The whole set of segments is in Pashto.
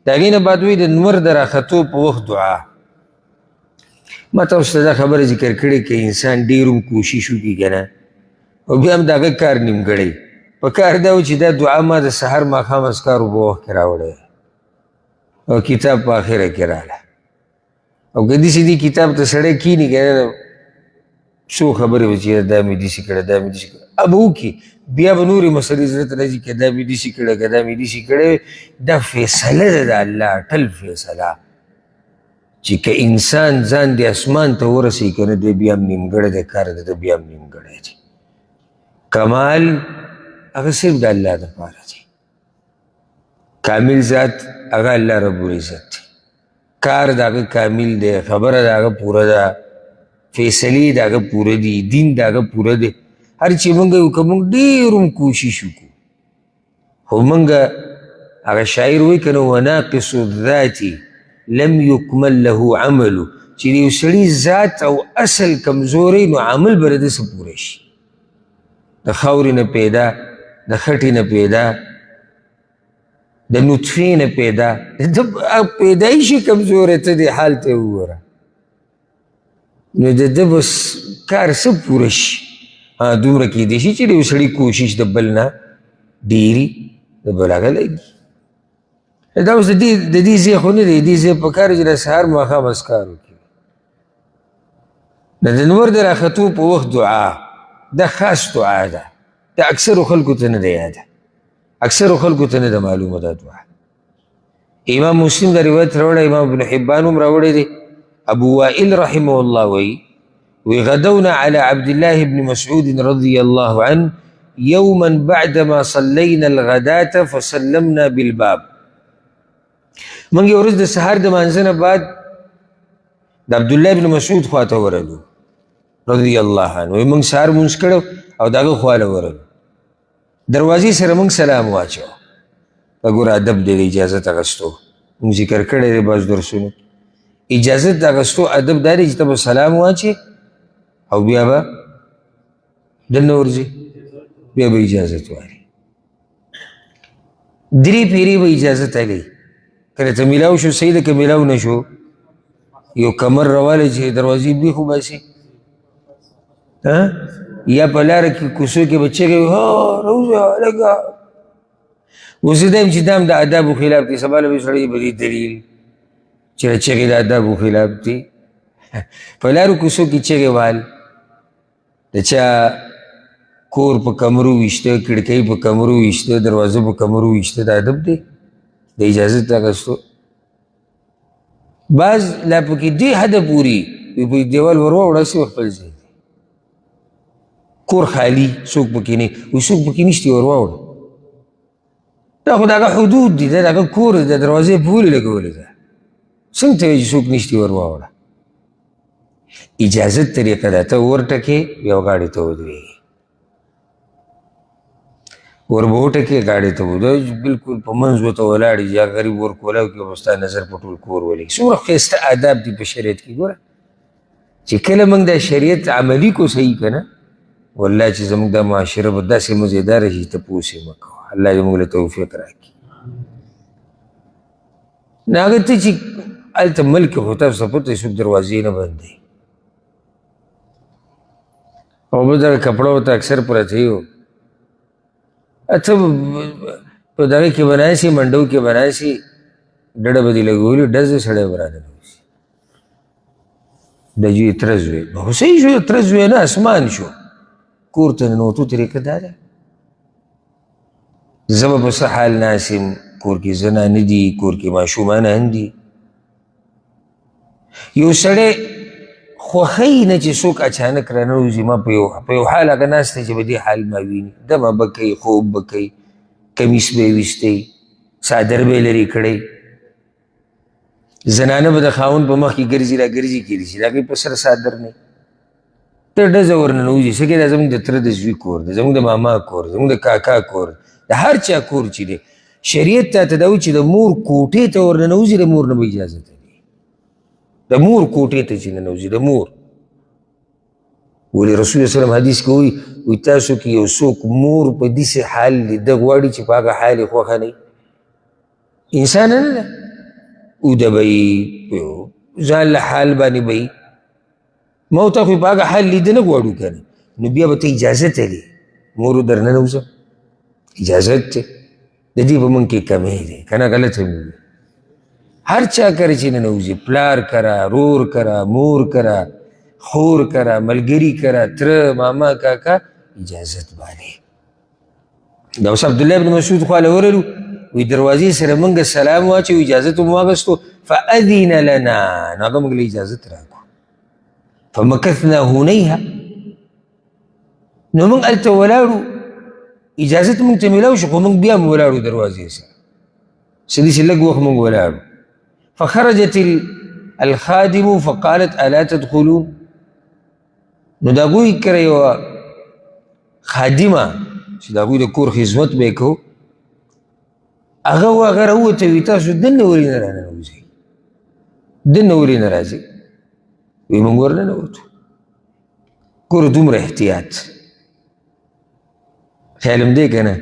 د هغې نه بعد وایي د نور د راختو په وخت دعا. ما تاسو ته دا خبره ذکر کړې که انسان ډېر هم کوشش وکړي که نه او بیا هم د هغه کار نیمګړی په کار دا و چې دا دعا ما د سهار ماښام اذکارو په وخت کې راوړی او کتاب په آخره کې راغله او که داسې دې کتاب ته سړی کښېني که نه څو خبرې به چې دا مې داسې کړه دا مې داسې کړه به وکړي بیا به نورې مسلې زړه ته راځي که دا مې داسې کړه که دا مې داسې کړی دا فیصله ده د الله اټل فیصله چې که انسان ځان د اسمان ته ورسوي که نه دی بیا هم نیمګړی دی کار د ده بیا هم نیمګړی دی. کمال هغه صرف د الله دپاره دی. کامل ذات هغه الله رب العزت دی. کار د هغه کامل دی، خبره د هغه پوره ده، فیصلې د هغه پوره دي، دین د هغه پوره دی. هر چې موږ یو که موږ ډېر هم کوشش وکړو خو موږ هغه شاعر وایي که نه وناقص الذات لم یکمل له عملو چې د یو سړي ذات او اصل کمزوری نو عمل به د ده څه پوره شي. د خاورې نه پیدا، د خټې نه پیدا، د نطفې نه پیدا، د پیدایشي کمزوری ته دې حال ته وګوره نو د ده بس کار څه پوره شي. دومره کیدای شي چې د یو سړي کوشش د بل نه ډېري د بل هغه لګي. دا اوس د دې ځای خو نه دی، دې ځای په کار چې د سهار ماښام اذکار وکړي. د لمر د راختو په وخت دعا دا خاص دعا ده، دا اکثرو خلکو ته نه ده یاده، اکثرو خلکو ته نه ده معلومه دا دعا. امام مسلم دا روایت راوړی، امام ابن حبان هم راوړی دی. ابو وائل رحمه الله وی غدونا على عبد الله بن مسعود رضي الله عنه يوما بعدما صلينا الغداة فسلمنا بالباب. موږ یو ورځ د سهار د مانځه نه بعد د عبدالله بن مسعود خواته ورغلو رضی الله عنه. وایي موږ سهار مونځ کړی او د هغه خواله ورغلو، دروازې سره موږ سلام واچوه. په ګوره ادب دی د اجازت اخیستو، موږ ذکر کړی دی بعض درسونو. اجازت د اخیستو ادب دا دی چې ته به سلام واچې او بیا به دننه ورځې، بیا به اجازت واري. درې پیرې به اجازت الی، کله ته میلاو شو صحیح ده، که میلاو نه شو یو کمر راوالی چې دروازې بیخ وباسي یا په لاره کې کوڅو کې به چغې وي روزه لږه. اوس دا یم چې دا هم د آدابو خلاف دی. سبا له به سړی به دې دلیل چې د چغې د آدابو خلاف دی. په لارو کوڅو کې چغې وال، د چا کور په کمرو ویشته، کړکۍ په کمرو ویشته، دروازه په کمرو ویشته، دا ادب دی د اجازت اخیستو. بعض لا پکې دې حده پورې په دیوال ور واوړه هسې خپل ځای دی، کور خالي څوک پکې نه وي، څوک پکې نشته ور واوړه. دا خو د هغه حدود دي، دا د هغه کور دی، د دروازې په ولې لګولې ده، څنګه ته وایي چې څوک نشته ور واوړه. اجازت طریقه ده، ته ورټکې یو غاړې ته ودرېږي، ور به وټکې غاړې ته ودرېږي، بلکل په منځ ورته ولاړ یا غریب ور کولاو کې به ستا نظر په ټول کور ولګي. څومره ښایسته آداب دي په شریعت کې. ګوره چې کله موږ دا شریعت عملي کو صحیح که نه، والله چې زموږ دا معاشره به داسې مزېداره شي تپوس یې مه کوه. الله دې موږ له توفیق راکړي. نه هغه ته چې هلته ملک خو تاسو ته پته څوک دروازې نه بندوي او بل دغه کپړه ورته اکثر پرته وي، ته په دغه کې به ناستې، منډو کې به ناستې، ډډه به دې لګولي، ډز د سړی به راننوځي. د جوی ترز وی نو خو صحیح شو، ترز وی نه اسمان شو. کور ته ننوتو طریقه دا ده. زه به په څه حال ناست یم، کور کې زنانه دي، کور کې ماشومان هم دي. یو سړی خوښوي نه چې څوک اچانک راننوځي. ما په یو حال هغه ناست دی چې په دې حال ما ویني، دمه به کوي، خوب به کوي، کمیس به یې ویستی، څادر به یې لرې کړی، زنانه به د خاوند په مخ کې ګرځي را ګرځي کېدای شي د هغې په سر څادر نه ته ډزه ورننوځي. څه کې دا زموږ د تره د زوی کور دی، زموږ د ماما کور دی، زموږ د کاکا کور دی، د هر چا کور چې دی. شریعت ته دا وایي چې د مور کوټې ته ورننوځي، د مور نه به اجازه لري. د مور کوټې ته چې ننوځي، د مور. ولې رسول صلی الله علیه وسلم حدیث کې وایي تاسو کې یو څوک مور په داسې حال دی، ده غواړي چې په هغه حال یې خوښه نه وي. انسان نه ده، اوده به یې ځان له حال باندې به یې ما ورته خو په هغه حال لیده نه غواړو که نه نو بیا به ته اجازه تلې مور در ننوځه اجازت دی د دې په موږ کې کمی دی که نه غلطه مې وي هر چا کره چې ننوځي پلار کره رور کره مور کره خور کره ملګري کره تره ماما کاکا اجازت باندې دا اوس عبدالله ابن مسعود خواله ورلو وی دروازې سره موږ سلام واچو اجازت مو واخیستو فاذن لنا نو هغه موږ له اجازت راکړو فمکثنا هنیها نو موږ هلته ولاړو اجازت موږ ته میلاو شو خو موږ بیا هم ولاړو دروازې سره څه داسې لږ وخت موږ ولاړو فخرجت الخادم فقالت الا تدخلون نو د هغوی کره یوه خادمه چې د هغوی د کور خدمت به یې کوو هغه هغه راووته وي تاسو دننه ولې نه راننوځئ دننه ولې نه راځئ وی موږ ورننوتو ګوره دومره احتیاط خیال هم دی که نه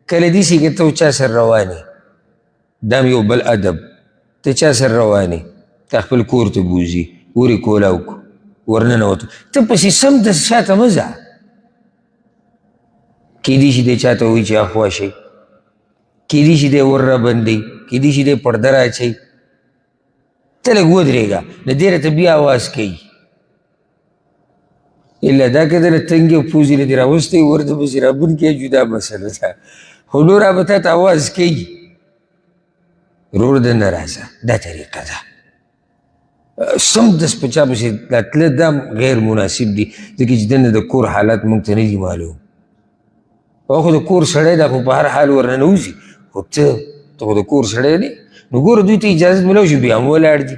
کله داسې که ته چا سره روان یې دا هم یو بل ادب ته چا سره روان یې تا خپل کور ته بوځي ور یې کولاو کړو ورننوتو ته پسې سمدس شاته مه ځه کیدی شي دی چاته وایي چې اخوا شئ کیدی شي دی ور رابندئ کیدی شي دی پرده رااچئ ته لږ ودرېږه له دې راته بیا اواز کوي الا دا که دله تنګې او پوزې له دې راوستی ورته پسې رابون کې جدا مسله ده خو نور به تا ته اواز کوي ورور دننه راځه دا طریقه ده سمدس په چا پسې تله دا غیر مناسب دي ځکه چې دننه د کور حالات موږ ته نه دي معلوم او خو د کور سړی دا خو په هر حال ورننوځي خو ته خو د کور سړی نه نو ګوره دوی ته اجازت میلاو شو بیا هم ولاړ دي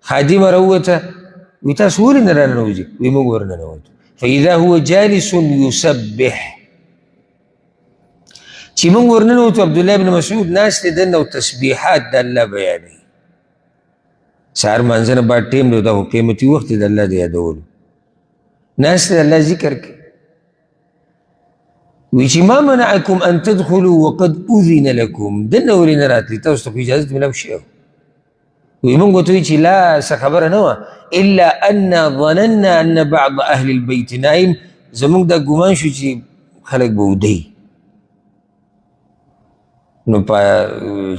خادمه راووته وی تاسو ولې نه راننوځي وی موږ ورننوتو فاذا هو جالس یسبح چې موږ ورننوتو عبدالله ابن مسعود ناست دی دننه او تسبیحات د الله بیانوي سهار مانځه نه بعد ټیم دی دا خو قیمتي وخت دی د الله د یادولو ناست دی الله ذکر کوي وی چې ما منعکم ان تدخلوا وقد اذن لكم دننه ولې نه راتلي تاسو ته خو اجازت میلاو شوی وی موږ ورته وایي چې لا څه خبره نه وه الا انا ظننا ان بعض اهل البيت نائم زموږ دا ګمان شو چې خلک به ودی نو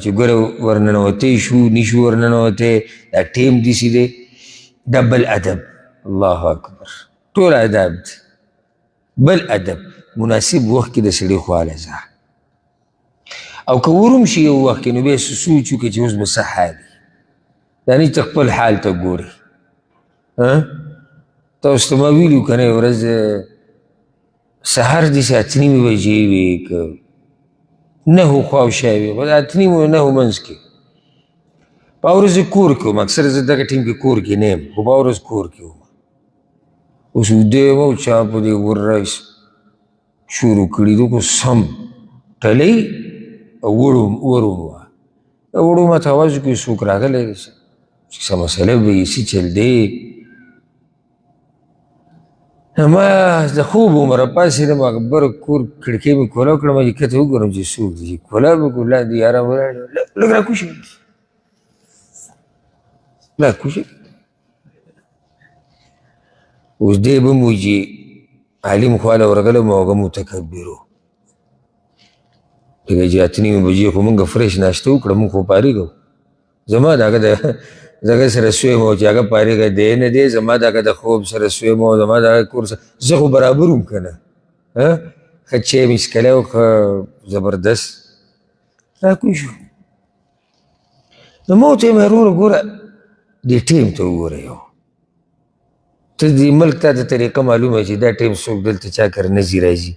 چې ګوره ورننوتی شو نشو ورننوتی دا ټیم داسې دی دا بل ادب الله اکبر ټول ادب دی بل ادب مناسب وخت کې د سړي خواله ځه او که ورم شي یو وخت کې نو بیا سوچ وکړي چې اوس به څه حال دا نه چې خپل حال ته ګوري تاسو ته ما ویلي که نه یو ورځ سهار داسې 8:30 بجې وې که 9 خواوشا وې خو د 8:30 او 9 منځ کې په ورځ کور کې وم اکثر زه دغه ټیم کې کور کې نه یم خو په ورځ کور کې وم اوس ویده یم او چا په دې ور شروع کړي دو کو سم ټلی او وړم وړو ما ته اواز وکړي څوک راغلی دی چې څه مسله به یې څه چل دی ما د خوب وم راپاڅېدم هغه بره کور کړکۍ مې کولاو کړم چې کته وګورم چې څوک دی چې کولاو مې کړو لاندې یاره ولاړ لږ راکوشي راکوشي اوس دی به مو چې عالم خواله ورغلم او هغه متکبر و لکه چې 8:30 بجې خو موږ فرش ناشته وکړه موږ خو پارېږو زما د هغه دغه سره سویم او چې هغه پارېږی دی نه دی زما د هغه د خوب سره سویم او زما د هغه کور سره زه خو برابر وم که نه ښه چای مې څښلی و ښه زبردست راکوی شو نو ما ورته وایم وروره ګوره دې ټیم ته وګوره یو ته دې ملک تا ته طریقه معلومه چې دا ټیم څوک دلته چا کره نه ځي راځي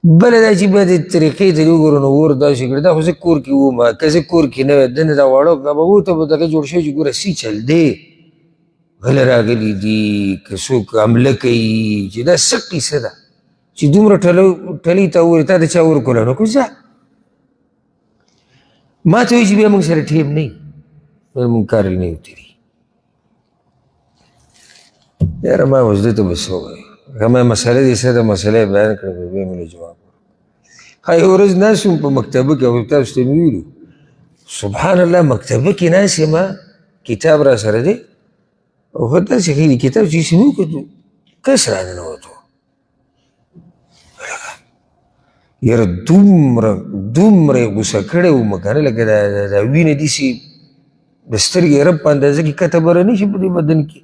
بله دا چې بیا دې طریقې ته وګورو نو اور داسې کړي دا خو زه کور کې وم که زه کور کې نه وی دنه دا واړه به ورته به دغه جوړ شوی چې ګوره څه چل دی غله راغلي دي که څوک حمله کوي چې دا څه قیصه ده چې دومره ټلۍ ته وورې تا د چا ورکولی نو که ځه ما ته وایي چې بیا موږ سره ټیم نه وي موږ کار نه یو تېري یاره ما اوس دې ته به څه ووایو هغه ما مسله دې څه ده مسله یې بیان کړه بیا مې له جواب ښه یو ورځ ناست وم په مکتبه کې او تاسو ته مې ویلو سبحان الله مکتبه کې ناست یم کتاب را سره دی او ښه داسې ښه کتاب چې هېڅ نه وکتو کس را ننوتو یاره دومره یې غوسه کړی وم که نه لکه دا وینه داسې د سترګې رب په اندازه کې کته بره نه شي په دې بدن کې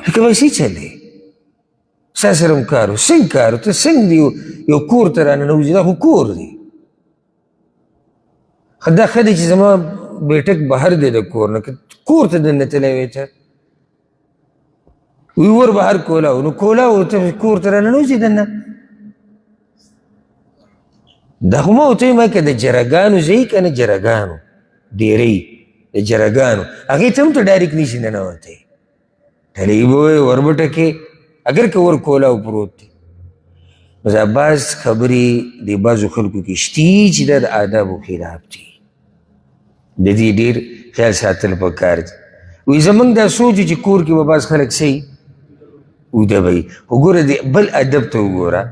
لکه ویسې چل دی ستا سره هم کار و څنګه کار و ته څنګه یو کور ته را ننوځي دا خو کور دی دا ښه دی چې زما بیټک بهر دی د کور نه که کور ته دننتلی وی ته وی ور بهر کولاو نو کولاو ته کور ته را ننوځي دننه دا خو ما ورته وایم که د جرګانو ځای که نه جرګانو ډېرۍ د جرګانو هغې ته هم ته ډایرکټ نشي ننوتی ډلۍ به وی وربټکې اگر که ور کولاو پروت دی نو دا بعض خبرې د بعضو خلکو کې شتي چې دا د آدابو خلاف دي د دې ډېر خیال ساتل پکار دي وایي زموږ دا سوچ چې کور کې به بعض خلک صحیح اوده به وي خو ګوره بل ادب ته وګوره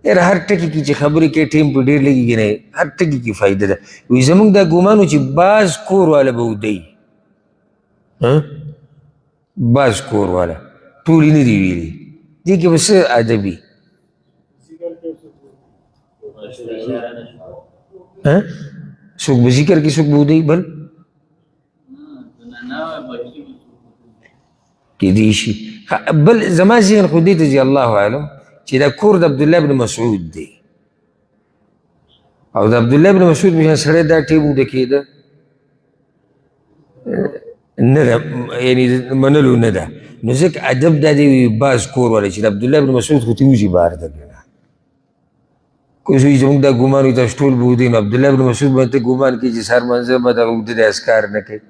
یاره هر ټکي کې چې خبرې کوي ټیم په ډېر لګېږي نه هر ټکي کې فایده ده وایي زموږ دا ګمان و چې بعض کور والا به اوده وي بعض کور والا ټول یې نه دي ویلي دې کې به څه ادب وي څوک به ذکر کې څوک به اوده وي بل کېدای شي بل زما ذهن خو دې ته ځي الله اعلم چې دا کور د عبدالله بن مسعود دی او د عبدالله بن مسعود په شان سړی دا ټیم اوده کېده نه ده یعنې منلو نه ده نو ځکه ادب دا دی بعض کور والا چې د عبدالله بن مسعود خو ته وځي بهر ته که نه کوم څوک زموږ دا ګمان وي تاسو ټول به اوده نو عبدالله بن مسعود باندې ته ګمان کوي چې سهار منځه به دغه اوده دی اسکار نه کوي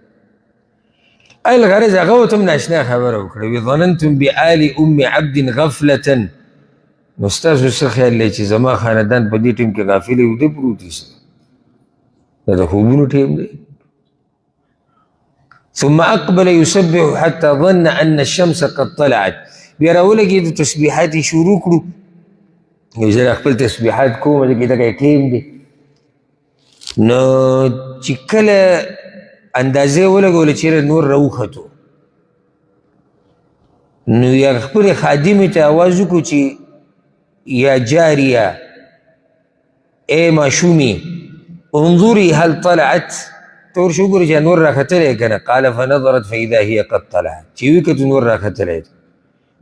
الغرض هغه ورته هم ناشنا خبره وکړه وي ظننتم بآل ام عبد غفلة نو ستاسو څه خیال دی چې زما خاندان په دې ټیم کې غافل اوده پروت دي دا د خوبونو ټیم دی ثم اقبل يسبح حتى ظن ان الشمس قد طلعت بیا راولګېد تسبیحات یې شروع کړو زه خپل تسبیحات کوم چې دغه ټیم دی نو چې کله اندازې ولګوله چېرې نور راوختو نو یا خپلې خادمې ته آواز وکړو چې یا جاریه ای ماشومې انظري هل طلعت ته ورشه وګورې چې نور راختلی که نه قال فنظرت فاذا هي قد طلعت چې وکتو نور راختلی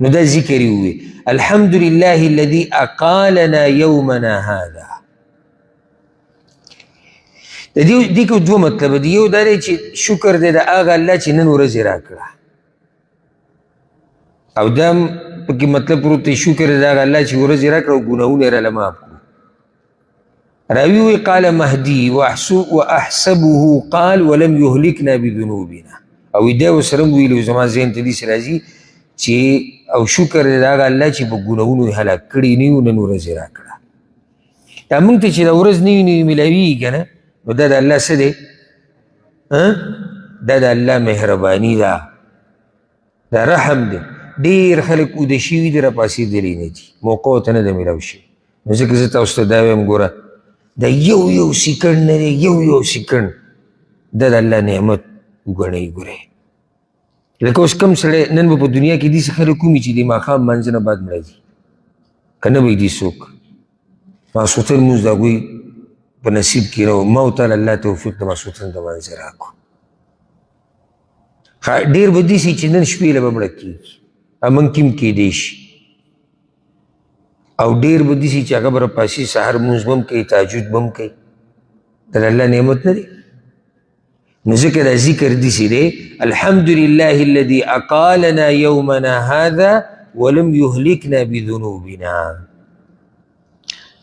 نو دا ذکر یې ووی الحمد لله الذي اقالنا يومنا هذا د دې کې دوه مطلب دي یو دا دی چې شکر دی د هغه الله چې نن ورځ یې راکړه او دا هم پکې مطلب پروت دی شکر دی د هغه الله چې ورځ یې راکړه او ګناهونه یې راله معاف کړو راوي وی قال مهدي واحسبه قال ولم يهلكنا بذنوبنا او دا ورسره هم ویلي زما ذهن ته داسې راځي چې او شکر دی د هغه الله چې په ګناهونو یې هلاک کړي نه وي نن ورځ یې راکړه دا موږ ته چې دا ورځ نوي نوي میلاویږي که نه نو دا د الله څه دی دا د الله مهرباني ده دا رحم دی ډېر خلک اوده شوي دي راپاڅېدلي نه دي موقع ورته نه ده میلاو شوي نو ځکه زه تاسو ته دا وایم ګوره دا یو سیکنډ نه دی یو سیکنډ دا د الله نعمت وګڼئ ګورئ لکه اوس کوم سړی نن به په دنیا کې داسې خلک ومي چې د ماښام لمانځه نه بعد مړه دي که نه به یې دي څوک ماسخوتن لمونځ د هغوی په نصیب کې نه و ما او تعالی الله توفیق د ماسخوتن د لمانځه راکړو ډېر به داسې چې نن شپې له به مړه کېږي موږ کې هم کېدی شي او ډېر به داسې چې هغه به راپاسي سهار لمونځ به هم کوي تهجد به هم کوي دا د الله نعمت نه دی نو ځکه دا ذکر داسې دی الحمد لله الذي اقالنا يومنا هذا ولم يهلكنا بذنوبنا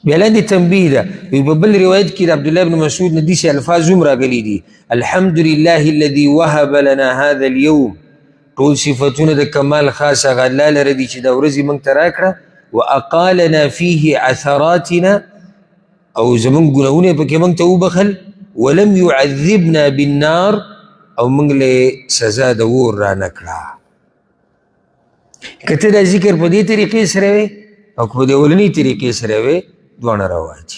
بیا لاندې تنبیه ده په بل روایت کې د عبدالله بن مسعود نه داسې الفاظ هم راغلي دي الحمد لله الذي وهب لنا هذا اليوم ټول صفتونه د کمال خاص هغه الله لره دي چې دا ورځې موږ ته راکړه واقالنا فيه عثراتنا او زمونږ ګناهونه یې پکې موږ ته وبخل ولم يعذبنا بالنار او موږ له سزا د اور رانه کړه که ته دا ذکر په دې طریقې سره وې او که په دې اولنۍ طریقې سره وې دواړه رواج